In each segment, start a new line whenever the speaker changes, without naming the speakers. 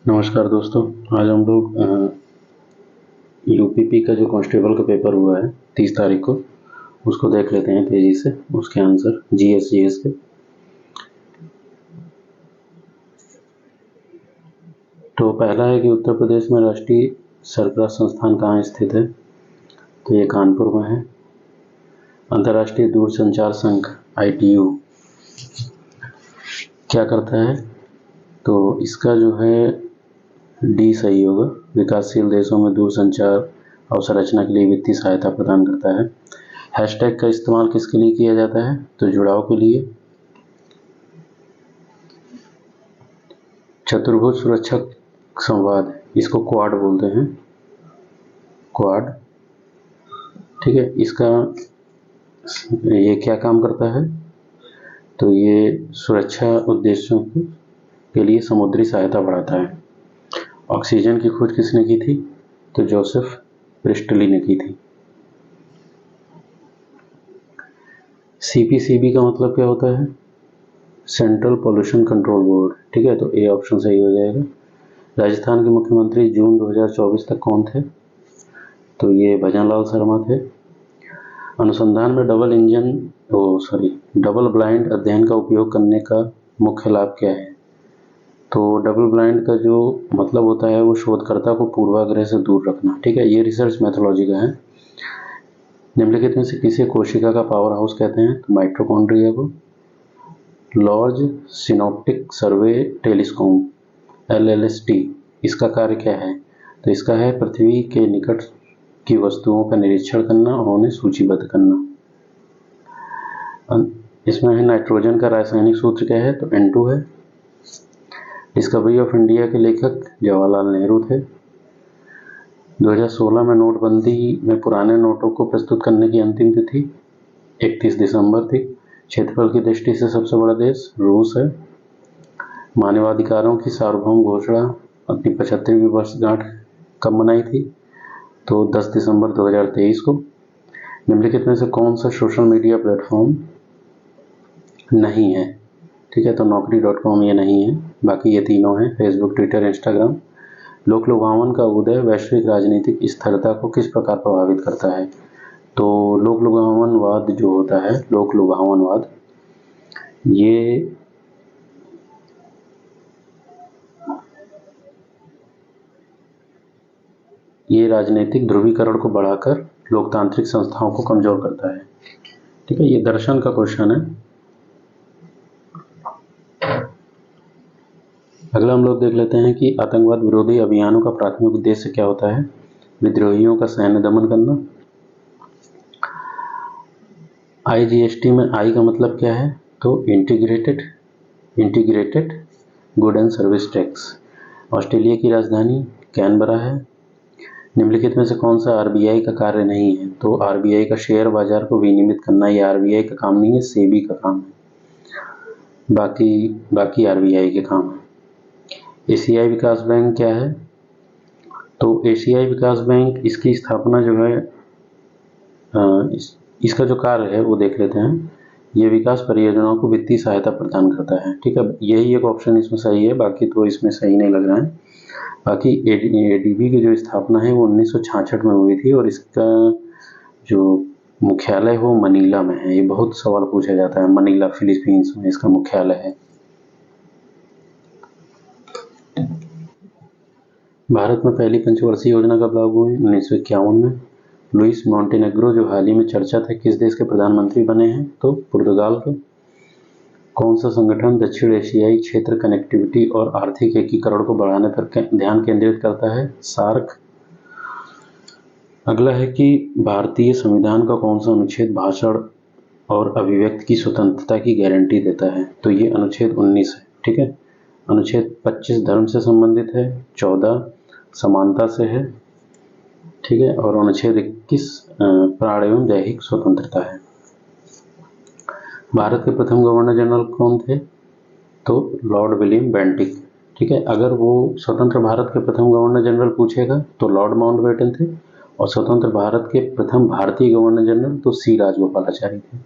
नमस्कार दोस्तों। आज हम लोग यूपीपी का जो कांस्टेबल का पेपर हुआ है 30 तारीख को, उसको देख लेते हैं तेजी से। उसके आंसर जीएस के। तो पहला है कि उत्तर प्रदेश में राष्ट्रीय सरकार संस्थान कहाँ स्थित है, तो ये कानपुर में है। अंतर्राष्ट्रीय दूरसंचार संघ ITU क्या करता है, तो इसका जो है डी सही होगा। विकासशील देशों में दूरसंचार अवसंरचना के लिए वित्तीय सहायता प्रदान करता है। हैशटैग का इस्तेमाल किसके लिए किया जाता है, तो जुड़ाव के लिए। चतुर्भुज सुरक्षा संवाद, इसको क्वाड बोलते हैं, क्वाड। ठीक है, इसका ये क्या काम करता है, तो ये सुरक्षा उद्देश्यों के लिए समुद्री सहायता बढ़ाता है। ऑक्सीजन की खोज किसने की थी, तो जोसेफ प्रिस्टली ने की थी। CPCB का मतलब क्या होता है, सेंट्रल पोल्यूशन कंट्रोल बोर्ड। ठीक है, तो ए ऑप्शन सही हो जाएगा। राजस्थान के मुख्यमंत्री जून 2024 तक कौन थे, तो ये भजनलाल शर्मा थे। अनुसंधान में डबल ब्लाइंड अध्ययन का उपयोग करने का मुख्य लाभ क्या है, तो डबल ब्लाइंड का जो मतलब होता है वो शोधकर्ता को पूर्वाग्रह से दूर रखना। ठीक है, ये रिसर्च मैथोलॉजी का है। निम्नलिखित में से किसे कोशिका का पावर हाउस कहते हैं, तो माइटोकॉन्ड्रिया को। लार्ज सिनॉप्टिक सर्वे टेलीस्कोप LST, इसका कार्य क्या है, तो इसका है पृथ्वी के निकट की वस्तुओं का निरीक्षण करना और उन्हें सूचीबद्ध करना। इसमें है नाइट्रोजन का रासायनिक सूत्र क्या है, तो N2 है। डिस्कवरी ऑफ इंडिया के लेखक जवाहरलाल नेहरू थे। 2016 में नोटबंदी में पुराने नोटों को प्रस्तुत करने की अंतिम तिथि 31 दिसंबर थी। क्षेत्रफल की दृष्टि से सबसे बड़ा देश रूस है। मानवाधिकारों की सार्वभौम घोषणा अपनी 75वीं वर्षगांठ कब मनाई थी, तो 10 दिसंबर 2023 को। निम्नलिखित में से कौन सा सोशल मीडिया प्लेटफॉर्म नहीं है, ठीक है, तो naukri.com ये नहीं है, बाकी ये तीनों हैं, फेसबुक, ट्विटर, इंस्टाग्राम। लोक लुभावन का उदय वैश्विक राजनीतिक स्थिरता को किस प्रकार प्रभावित करता है, तो लोक लुभावनवाद जो होता है, लोक लुभावनवाद, ये राजनीतिक ध्रुवीकरण को बढ़ाकर लोकतांत्रिक संस्थाओं को कमजोर करता है। ठीक है, ये दर्शन का क्वेश्चन है। अगला हम लोग देख लेते हैं कि आतंकवाद विरोधी अभियानों का प्राथमिक उद्देश्य क्या होता है, विद्रोहियों का सैन्य दमन करना। IGST में आई का मतलब क्या है, तो integrated good and service tax. Australia की राजधानी कैनबरा है। निम्नलिखित में से कौन सा RBI का कार्य नहीं है, तो RBI का शेयर बाजार को विनियमित करना, ये RBI का काम नहीं है, सेबी का काम है। बाकी RBI के काम है। एशियाई विकास बैंक क्या है, तो एशियाई विकास बैंक, इसकी स्थापना जो है इसका जो कार्य है वो देख लेते हैं। ये विकास परियोजनाओं को वित्तीय सहायता प्रदान करता है। ठीक है, यही एक ऑप्शन इसमें सही है, बाकी तो इसमें सही नहीं लग रहा है। बाकी ADB की जो स्थापना है वो 1966 में हुई थी और इसका जो मुख्यालय वो मनीला में है। ये बहुत सवाल पूछा जाता है, मनीला फिलीपींस में इसका मुख्यालय है। भारत में पहली पंचवर्षीय योजना कब लागू हुई, 1951 में। लुइस मॉन्टेनेग्रो जो हाल ही में चर्चा थे, किस देश के प्रधानमंत्री बने हैं, तो पुर्तगाल के। कौन सा संगठन दक्षिण एशियाई क्षेत्र कनेक्टिविटी और आर्थिक एकीकरण को बढ़ाने पर ध्यान केंद्रित करता है, सार्क। अगला है कि भारतीय संविधान का कौन सा अनुच्छेद भाषण और अभिव्यक्ति की स्वतंत्रता की गारंटी देता है, तो ये अनुच्छेद 19 है। ठीक है, अनुच्छेद 25 धर्म से संबंधित है, 14 समानता से है, ठीक है, और अनुच्छेद 21 प्राण एवं दैहिक स्वतंत्रता है। भारत के प्रथम गवर्नर जनरल कौन थे, तो लॉर्ड विलियम बेंटिक। ठीक है, अगर वो स्वतंत्र भारत के प्रथम गवर्नर जनरल पूछेगा तो लॉर्ड माउंटबेटन थे, और स्वतंत्र भारत के प्रथम भारतीय गवर्नर जनरल तो C राजगोपालाचारी थे।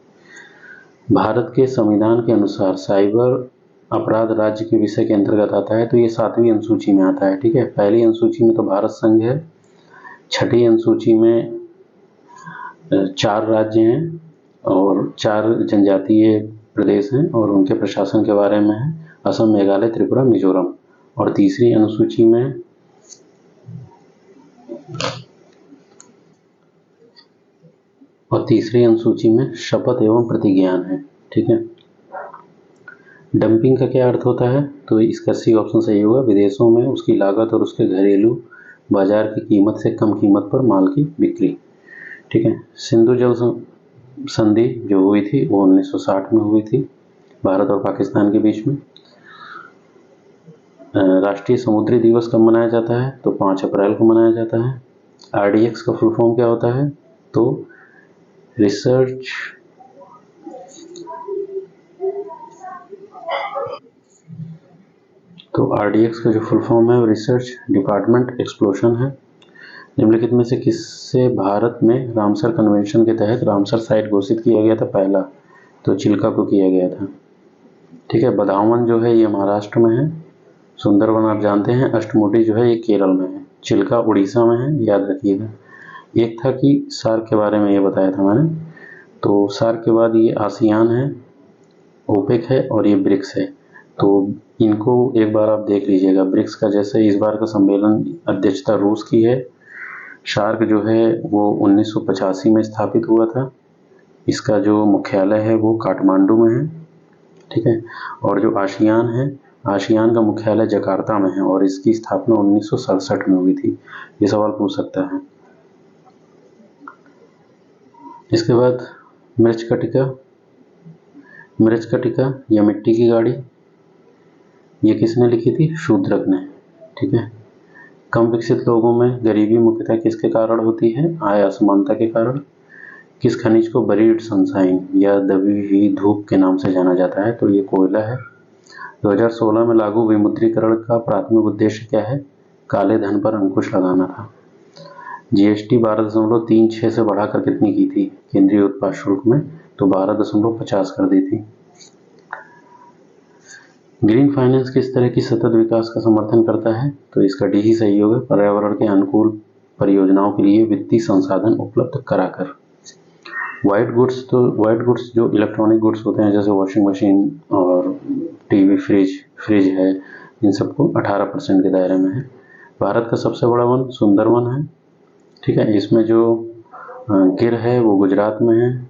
भारत के संविधान के अनुसार साइबर अपराध राज्य के विषय के अंतर्गत आता है, तो ये 7वीं अनुसूची में आता है। ठीक है, पहली अनुसूची में तो भारत संघ है, छठी अनुसूची में 4 राज्य हैं और 4 जनजातीय प्रदेश हैं और उनके प्रशासन के बारे में है, असम, मेघालय, त्रिपुरा, मिजोरम। और तीसरी अनुसूची में शपथ एवं प्रतिज्ञान है। ठीक है, डंपिंग का क्या अर्थ होता है, तो इसका सी ऑप्शन सही होगा, विदेशों में उसकी लागत और उसके घरेलू बाजार की कीमत से कम कीमत पर माल की बिक्री। ठीक है, सिंधु जल संधि जो हुई थी वो 1960 में हुई थी भारत और पाकिस्तान के बीच में। राष्ट्रीय समुद्री दिवस कब मनाया जाता है, तो 5 अप्रैल को मनाया जाता है। RDX का फुल फॉर्म क्या होता है, तो रिसर्च RDX का जो फुल फॉर्म है वो रिसर्च डिपार्टमेंट एक्सप्लोशन है। निम्नलिखित में से किससे भारत में रामसर कन्वेंशन के तहत रामसर साइट घोषित किया गया था, पहला, तो चिल्का को किया गया था। ठीक है, बदावन जो है ये महाराष्ट्र में है, सुंदरवन आप जानते हैं, अष्टमुडी जो है ये केरल में है, चिल्का उड़ीसा में है, याद रखिएगा। एक था कि सार्क के बारे में ये बताया था मैंने, तो सार्क के बाद ये आसियान है, ओपेक है और ये ब्रिक्स है। तो इनको एक बार आप देख लीजिएगा। ब्रिक्स का जैसे इस बार का सम्मेलन अध्यक्षता रूस की है, सार्क जो है वो 1985 में स्थापित हुआ था, इसका जो मुख्यालय है वो काठमांडू में है। ठीक है, और जो आसियान है, आसियान का मुख्यालय जकार्ता में है और इसकी स्थापना 1967 में हुई थी। ये सवाल पूछ सकता है। इसके बाद मृच कटिका या मिट्टी की गाड़ी, ये किसने लिखी थी, शूद्रक ने। ठीक है, कम विकसित लोगों में गरीबी मुख्यतः किसके कारण होती है, आय असमानता के कारण। किस खनिज को बरीड सनशाइन या दबी हुई धूप के नाम से जाना जाता है, तो ये कोयला है। 2016 में लागू विमुद्रीकरण का प्राथमिक उद्देश्य क्या है, काले धन पर अंकुश लगाना था। GST 12.36 से बढ़ाकर कितनी की थी केंद्रीय उत्पाद शुल्क में, तो 12.50 कर दी थी। ग्रीन फाइनेंस किस तरह की सतत विकास का समर्थन करता है, तो इसका डी ही सही होगा, पर्यावरण के अनुकूल परियोजनाओं के लिए वित्तीय संसाधन उपलब्ध कराकर। वाइट गुड्स जो इलेक्ट्रॉनिक गुड्स होते हैं जैसे वॉशिंग मशीन और टीवी, फ्रिज है, इन सबको 18% के दायरे में है। भारत का सबसे बड़ा वन सुंदरवन है। ठीक है, इसमें जो गिर है वो गुजरात में है,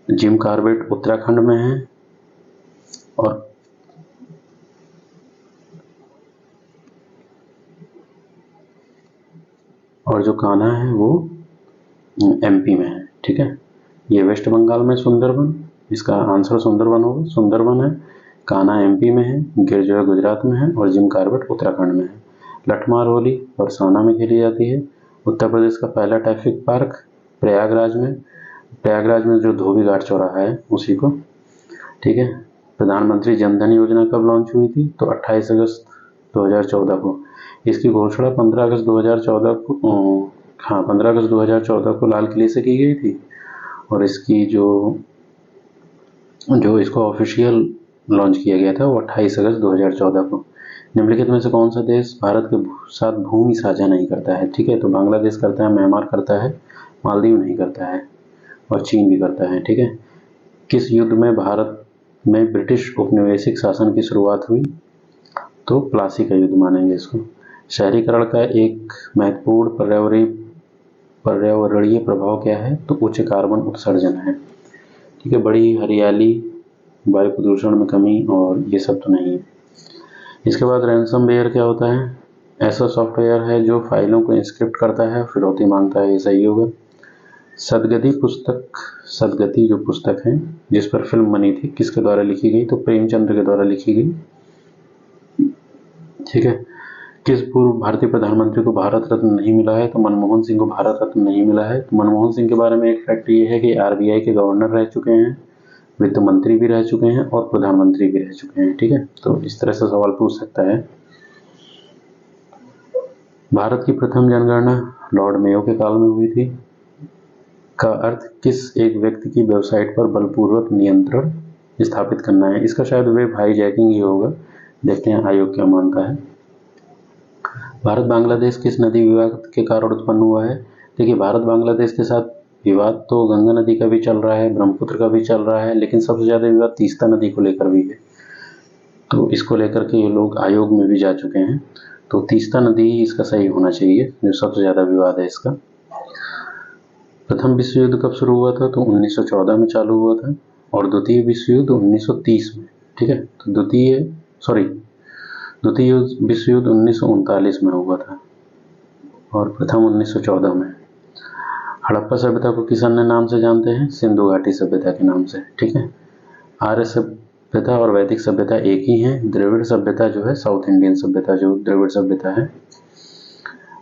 जिम कॉर्बेट उत्तराखंड में है और जो कान्हा है वो MP में है। ठीक है, ये वेस्ट बंगाल में सुंदरवन, इसका आंसर सुंदरवन होगा, सुंदरवन है, कान्हा MP में है, गिर जो है गुजरात में है और जिम कॉर्बेट उत्तराखंड में है। लठमार होली बरसाना में खेली जाती है। उत्तर प्रदेश का पहला ट्रैफिक पार्क प्रयागराज में जो धोबी घाट चौराहा है उसी को। ठीक है, प्रधानमंत्री जनधन योजना कब लॉन्च हुई थी, तो 28 अगस्त 2014 को। इसकी घोषणा 15 अगस्त 2014 को लाल किले से की गई थी और इसकी जो इसको ऑफिशियल लॉन्च किया गया था वो 28 अगस्त 2014 को। निम्नलिखित में से कौन सा देश भारत के साथ भूमि साझा नहीं करता है, ठीक है, तो बांग्लादेश करता है, म्यांमार करता है, मालदीव नहीं करता है और चीन भी करता है। ठीक है, किस युद्ध में भारत में ब्रिटिश औपनिवेशिक शासन की शुरुआत हुई, तो प्लासी का युद्ध मानेंगे इसको। शहरीकरण का एक महत्वपूर्ण पर्यावरणीय प्रभाव क्या है, तो उच्च कार्बन उत्सर्जन है। ठीक है, बड़ी हरियाली, वायु प्रदूषण में कमी और ये सब तो नहीं है। इसके बाद रैनसमवेयर क्या होता है, ऐसा सॉफ्टवेयर है जो फाइलों को इंस्क्रिप्ट करता है, फिरौती मांगता है, ये सही होगा। सदगति जो पुस्तक है जिस पर फिल्म बनी थी किसके द्वारा लिखी गई, तो प्रेमचंद्र के द्वारा लिखी गई। ठीक है, किस पूर्व भारतीय प्रधानमंत्री को भारत रत्न नहीं मिला है, तो मनमोहन सिंह को भारत रत्न नहीं मिला है। तो मनमोहन सिंह के बारे में एक फैक्ट ये है कि RBI के गवर्नर रह चुके हैं, वित्त मंत्री भी रह चुके हैं और प्रधानमंत्री भी रह चुके हैं। ठीक है, तो इस तरह से सवाल पूछ सकता है। भारत की प्रथम जनगणना लॉर्ड मेयो के काल में हुई थी। का अर्थ किस एक व्यक्ति की वेबसाइट पर बलपूर्वक नियंत्रण स्थापित करना है। इसका शायद वेब हाईजैकिंग ही होगा, देखते हैं आयोग क्या मानता है। भारत बांग्लादेश किस नदी विवाद के कारण उत्पन्न हुआ है? देखिए, भारत बांग्लादेश के साथ विवाद तो गंगा नदी का भी चल रहा है, ब्रह्मपुत्र का भी चल रहा है, लेकिन सबसे ज़्यादा विवाद तीस्ता नदी को लेकर भी है। तो इसको लेकर के ये लोग आयोग में भी जा चुके हैं। तो तीस्ता नदी ही इसका सही होना चाहिए, जो सबसे ज़्यादा विवाद है इसका। प्रथम विश्व युद्ध कब शुरू हुआ था? तो 1914 में चालू हुआ था, और द्वितीय विश्व युद्ध 1930 में। ठीक है, तो द्वितीय विश्व युद्ध 1939 में हुआ था, और प्रथम 1914 में। हड़प्पा सभ्यता को किस अन्य नाम से जानते हैं? सिंधु घाटी सभ्यता के नाम से। ठीक है, आर्य सभ्यता और वैदिक सभ्यता एक ही है। द्रविड़ सभ्यता जो है, साउथ इंडियन सभ्यता जो द्रविड़ सभ्यता है।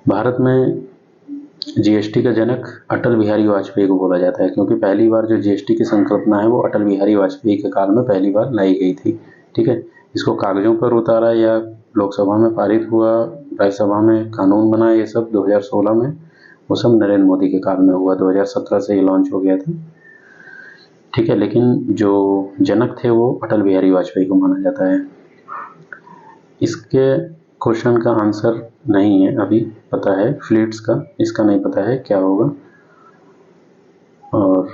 भारत में जीएसटी का जनक अटल बिहारी वाजपेयी को बोला जाता है, क्योंकि पहली बार जो जीएसटी की संकल्पना है वो अटल बिहारी वाजपेयी के काल में पहली बार लाई गई थी। ठीक है, इसको कागजों पर उतारा या लोकसभा में पारित हुआ, राज्यसभा में कानून बना, ये सब 2016 में, वो सब नरेंद्र मोदी के काल में हुआ। 2017 से ये लॉन्च हो गया था। ठीक है, लेकिन जो जनक थे वो अटल बिहारी वाजपेयी को माना जाता है। इसके क्वेश्चन का आंसर नहीं है अभी पता है, फ्लीट्स का, इसका नहीं पता है क्या होगा। और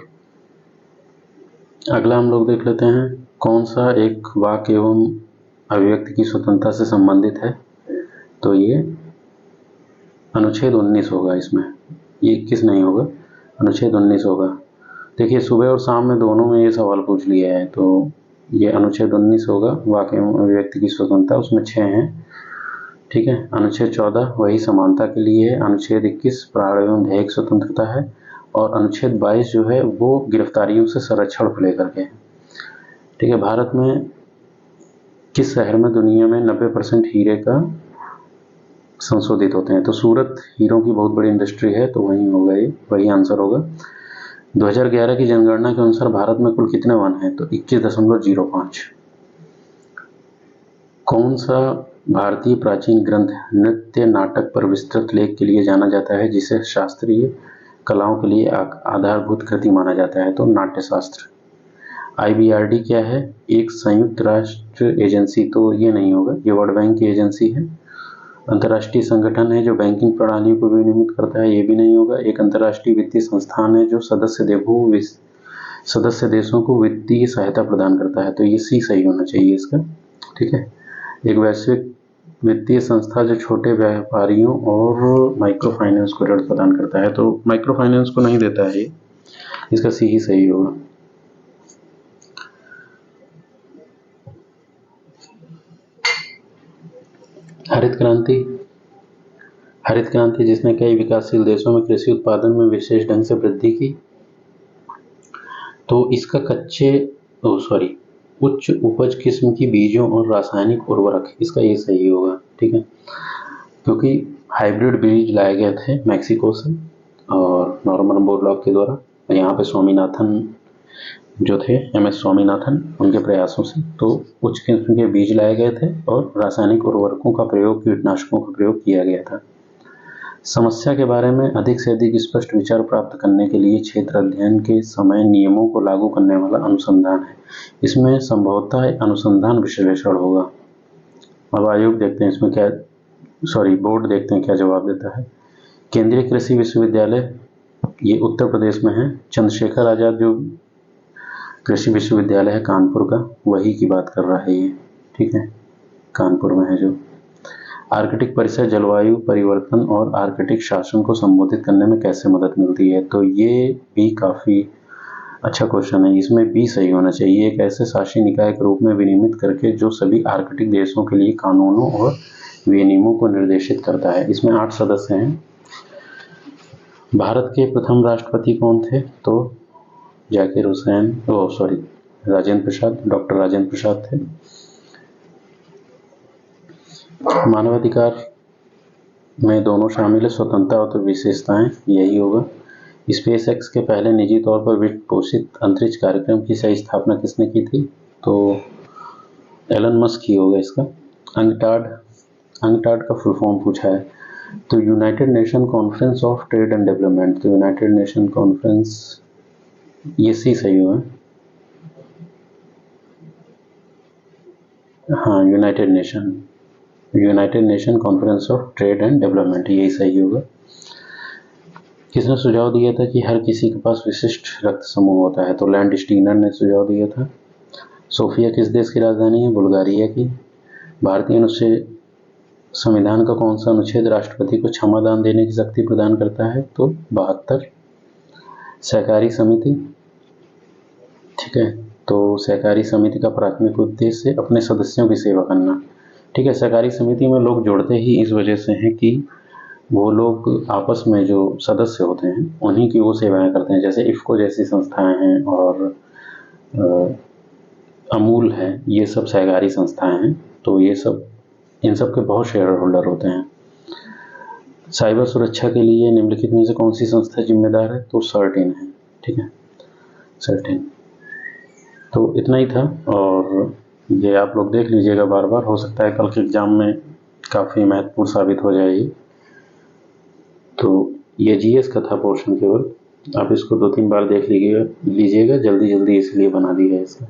अगला हम लोग देख लेते हैं, कौन सा एक वाक्य एवं अभिव्यक्ति की स्वतंत्रता से संबंधित है? तो ये अनुच्छेद 19 होगा इसमें, ये 21 नहीं होगा, अनुच्छेद 19 होगा। देखिए, सुबह और शाम में दोनों में ये सवाल पूछ लिया है, तो ये अनुच्छेद 19 होगा, वाक्य एवं अभिव्यक्ति की स्वतंत्रता, उसमें 6 हैं। ठीक है, अनुच्छेद 14 वही समानता के लिए है, अनुच्छेद 21 प्राण एवं ध्येय की स्वतंत्रता है, और अनुच्छेद 22 जो है वो गिरफ्तारियों से संरक्षण को लेकर के है। ठीक है, भारत में किस शहर में दुनिया में 90% हीरे का संशोधित होते हैं? तो सूरत हीरों की बहुत बड़ी इंडस्ट्री है, तो वही होगा, ये वही आंसर होगा। 2011 की जनगणना के अनुसार भारत में कुल कितने वन हैं? तो 21.05। कौन सा भारतीय प्राचीन ग्रंथ नृत्य नाटक पर विस्तृत लेख के लिए जाना जाता है, जिसे शास्त्रीय कलाओं के लिए आधारभूत कृति माना जाता है? तो नाट्यशास्त्र। IBRD क्या है? एक संयुक्त राष्ट्र एजेंसी, तो ये नहीं होगा, ये वर्ल्ड बैंक की एजेंसी है। अंतर्राष्ट्रीय संगठन है जो बैंकिंग प्रणालियों को विनियमित करता है, ये भी नहीं होगा। एक अंतर्राष्ट्रीय वित्तीय संस्थान है जो सदस्य देशों को वित्तीय सहायता प्रदान करता है, तो ये सी सही होना चाहिए इसका। ठीक है, एक वैश्विक वित्तीय संस्था जो छोटे व्यापारियों और माइक्रो फाइनेंस को ऋण प्रदान करता है, तो माइक्रो फाइनेंस को नहीं देता है, इसका सी ही सही होगा। हरित क्रांति जिसने कई विकासशील देशों में कृषि उत्पादन में विशेष ढंग से वृद्धि की, तो इसका उच्च उपज किस्म की बीजों और रासायनिक उर्वरक, इसका ये सही होगा। ठीक है, क्योंकि हाइब्रिड बीज लाए गए थे मैक्सिको से और नॉर्मन बोरलॉग के द्वारा, यहाँ पे स्वामीनाथन जो थे, MS स्वामीनाथन, उनके प्रयासों से, तो उच्च किस्म के बीज लाए गए थे और रासायनिक उर्वरकों का प्रयोग, कीटनाशकों का प्रयोग किया गया था। समस्या के बारे में अधिक से अधिक स्पष्ट विचार प्राप्त करने के लिए क्षेत्र अध्ययन के समय नियमों को लागू करने वाला अनुसंधान है। इसमें संभवतः अनुसंधान विश्लेषण होगा। अब आयोग देखते हैं इसमें क्या, बोर्ड देखते हैं क्या जवाब देता है। केंद्रीय कृषि विश्वविद्यालय, ये उत्तर प्रदेश में है। चंद्रशेखर आजाद जो कृषि विश्वविद्यालय है कानपुर का, वही की बात कर रहा है ये। ठीक है, कानपुर में है जो। आर्कटिक परिसर जलवायु परिवर्तन और आर्कटिक शासन को संबोधित करने में कैसे मदद मिलती है? तो ये भी काफ़ी अच्छा क्वेश्चन है, इसमें भी सही होना चाहिए। एक ऐसे शासी निकाय के रूप में विनियमित करके जो सभी आर्कटिक देशों के लिए कानूनों और विनियमों को निर्देशित करता है। इसमें 8 सदस्य हैं। भारत के प्रथम राष्ट्रपति कौन थे? तो राजेंद्र प्रसाद, डॉक्टर राजेंद्र प्रसाद थे। मानवाधिकार में दोनों शामिल है, स्वतंत्रता और विशेषताएं, यही होगा। SpaceX के पहले निजी तौर पर वित्त पोषित अंतरिक्ष कार्यक्रम की सही स्थापना किसने की थी? तो एलन मस्क ही होगा इसका। अंगटाड का फुल फॉर्म पूछा है, तो United nation conference of trade and development, तो यूनाइटेड नेशन कॉन्फ्रेंस, ये सी सही होगा। हाँ, United nation conference of trade and development, यही सही होगा। किसने सुझाव दिया था कि हर किसी के पास विशिष्ट रक्त समूह होता है? तो लैंड स्टीनर ने सुझाव दिया था। सोफिया किस देश की राजधानी है? बुल्गारिया की। भारतीय अनुच्छेद संविधान का कौन सा अनुच्छेद राष्ट्रपति को क्षमादान देने की शक्ति प्रदान करता है? तो 72। सहकारी समिति, ठीक है, तो सहकारी समिति का प्राथमिक उद्देश्य अपने सदस्यों की सेवा करना। ठीक है, सहकारी समिति में लोग जुड़ते ही इस वजह से हैं कि वो लोग आपस में जो सदस्य होते हैं उन्हीं की वो सेवाएं करते हैं। जैसे इफ़को जैसी संस्थाएं हैं और अमूल है, ये सब सहकारी संस्थाएं हैं। तो ये सब, इन सब के बहुत शेयर होल्डर होते हैं। साइबर सुरक्षा के लिए निम्नलिखित में से कौन सी संस्था जिम्मेदार है? तो सर्टिन है। ठीक है, सर्टिन। तो इतना ही था, और ये आप लोग देख लीजिएगा बार बार, हो सकता है कल के एग्जाम में काफ़ी महत्वपूर्ण साबित हो जाएगी। तो ये जीएस का था पोर्शन केवल, आप इसको 2-3 बार देख लीजिएगा, जल्दी इसलिए बना दी है इसका।